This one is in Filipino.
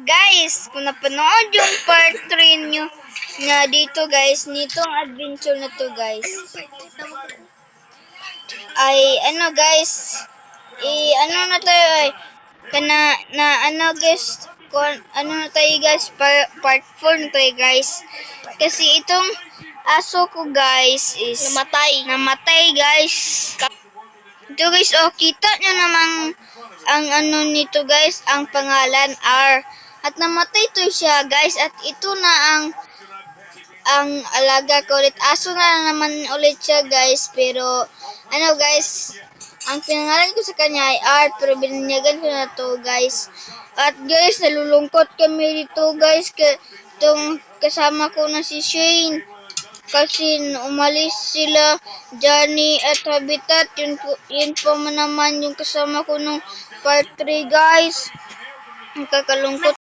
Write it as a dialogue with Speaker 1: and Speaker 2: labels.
Speaker 1: Guys, kung napanood yung part 3 nyo na dito guys, nitong adventure na to guys, ay ano guys, ano na tayo ay, ano guys, ano na tayo guys, part 4 na tayo guys. Kasi itong aso ko guys is namatay guys. Ito guys, oh, kita nyo namang ang ano nito guys, ang pangalan R. At namatay to siya guys, at ito na ang alaga ko ulit. Aso na naman ulit siya guys, pero ano guys, ang pinangalan ko sa kanya ay R, pero binanyagan ko na to guys. At guys, nalulungkot kami dito guys, itong kasama ko na si Shane. Kasi umalis sila, Johnny at Habitat, yun po naman yung kasama ko nung part 3 guys. Nakakalungkot.